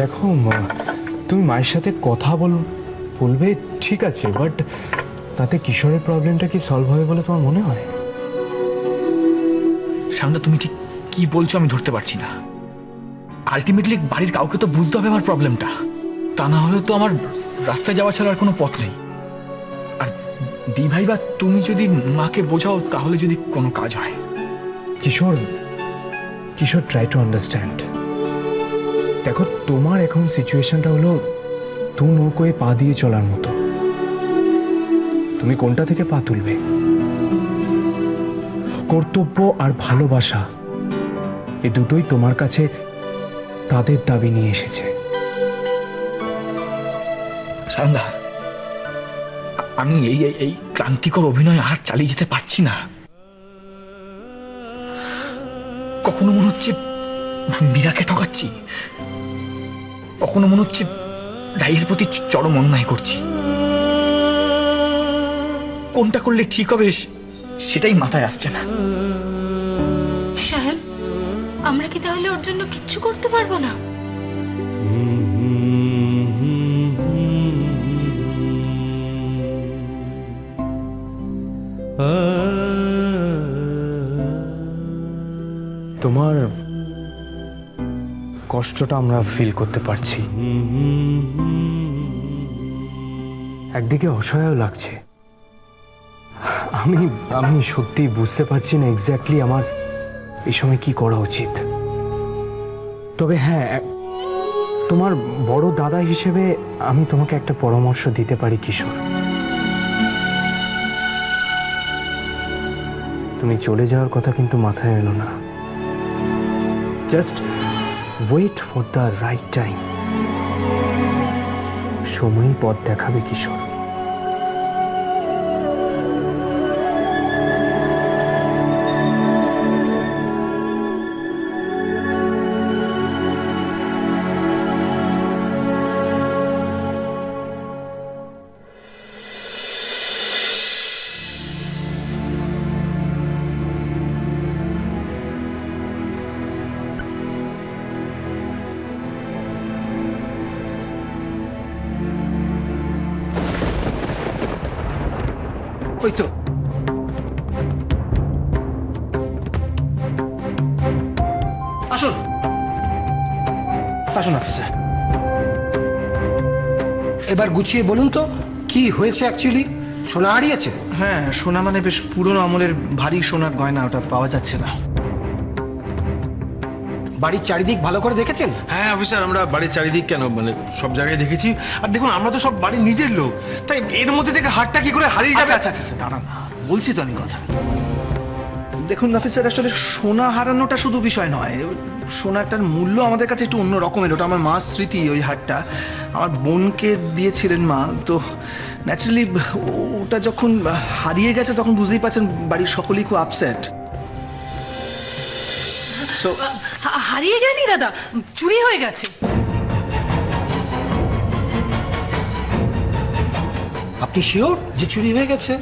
দেখো তুমি মায়ের সাথে কথা বলবে ঠিক আছে, বাট তাতে কিশোরের প্রবলেমটা কি সলভ হবে বলে তোমার মনে হয়? সায়নদা, তুমি ঠিক কি বলছো আমি ধরতে পারছি না। আলটিমেটলি বাড়ির কাউকে তো বুঝতে হবে আমার প্রবলেমটা, তা না হলে তো আমার রাস্তায় যাওয়া ছাড়া আর কোনো পথ নেই। আর দি ভাই বা তুমি যদি মাকে বোঝাও তাহলে যদি কোনো কাজ হয়। কিশোর ট্রাই টু আন্ডারস্ট্যান্ড। দেখো তোমার এখন সিচুয়েশনটা হলো দু নৌকোয় পা দিয়ে চলার মতো। তুমি কোনটা থেকে পা তুলবে? কর্তব্য আর ভালোবাসা এ দুটোই তোমার কাছে তাদের দাবি নিয়ে এসেছে। সায়নদা, আমি এই ক্লান্তিকর অভিনয় আর চালিয়ে যেতে পারছি না। কখনো মনে হচ্ছে মীরাকে ঠকাচ্ছি, কখনো মনে হচ্ছে রাইয়ের প্রতি চরম অন্যায় করছি। কোনটা করলে ঠিক হবে সেটাই মাথায় আসছে না। সাহেল, আমরা কি তাহলে ওর জন্য কিচ্ছু করতে পারবো না? তোমার কষ্টটা আমরা ফিল করতে পারছি। একদিকে অসহায় লাগছে। আমি সত্যি বুঝতে পারছি না এক্স্যাক্টলি আমার এই সময় কি করা উচিত। তবে হ্যাঁ, তোমার বড় দাদা হিসেবে আমি তোমাকে একটা পরামর্শ দিতে পারি কিশোর। তুমি চলে যাওয়ার কথা কিন্তু মাথায় এলো না। Just wait for the right time. সময়ই পথ দেখাবে কিশোর। ওই তো আসুন আসুন অফিসার, এবার গুছিয়ে বলুন তো কি হয়েছে অ্যাকচুয়ালি। সোনা হারিয়েছে? হ্যাঁ, সোনা মানে বেশ পুরনো আমলের ভারী সোনার গয়না, ওটা পাওয়া যাচ্ছে না। বাড়ির চারিদিক ভালো করে দেখেছেন? হ্যাঁ অফিসার, আমরা বাড়ির চারিদিক কেন মানে সব জায়গায় দেখেছি। আর দেখুন, আমরা তো সব বাড়ির নিজের লোক, তাই এর মধ্যে থেকে হাটটা কি করে হারিয়ে যাবে? আচ্ছা আচ্ছা আচ্ছা, দাঁড়ান, বলছি তো আমি কথা। দেখুন অফিসার, আসলে সোনা হারানোটা শুধু বিষয় নয়, সোনাটার মূল্য আমাদের কাছে একটু অন্য রকমের। ওটা আমার মার স্মৃতি। ওই হারটা আমার বোনকে দিয়েছিলেন মা, তো ন্যাচারালি ওটা যখন হারিয়ে গেছে তখন বুঝতেই পারছেন বাড়ির সকলেই খুব আপসেট। সো হারিয়ে যায়নি দাদা, চুরি হয়ে গেছে। আপনি শিওর যে চুরি হয়ে গেছে?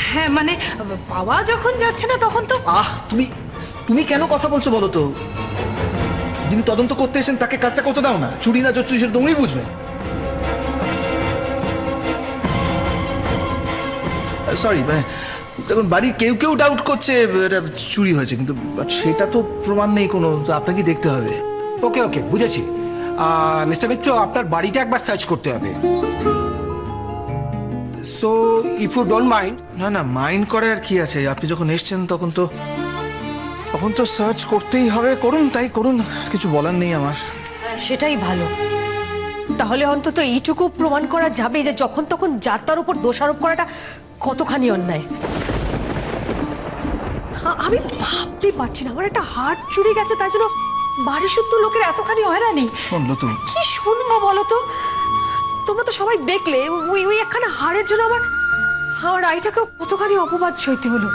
হ্যাঁ, মানে পাওয়া যখন যাচ্ছে না তখন তো। তুমি কেন কথা বলছো বলো তো? যিনি তদন্ত করতে এসেছেন তাকে কাজটা করতে দাও না। চুরি না চুরি সেটা তোমরাই বুঝবে। সরি, মানে দেখুন বাড়ির কেউ কেউ ডাউট করছে এটা চুরি হয়েছে, কিন্তু সেটা তো প্রমাণ নেই কোনো, তো আপনাকে দেখতে হবে। ওকে ওকে, বুঝেছি। মিস্টার মিত্র, আপনার বাড়িটা একবার সার্চ করতে হবে। So if you don't mind. না না, মাইন্ড করে আর কি আছে, আপনি যখন এসছেন তখন তো সার্চ করতেই হবে। করুন, তাই করুন, কিছু বলার নেই আমার। সেটাই ভালো। তাহলে অন্তত এইটুকু প্রমাণ করা যাবে যে যখন তখন যার তার উপর দোষারোপ করাটা কতখানি অন্যায়। আমি ভাবতেই পারছি না, আমার একটা হার্ট চুরি গেছে, তাই জন্য বাড়ি শুদ্ধ লোকের এতখানি হয়রানি। শুনলো তুমি? কি শুনবো বলো তো? তোমরা তো সবাই দেখলে ওই একখানা হাড়ের জন্য আমার আইটাকেও কতখানি অপবাদ সইতে হলো।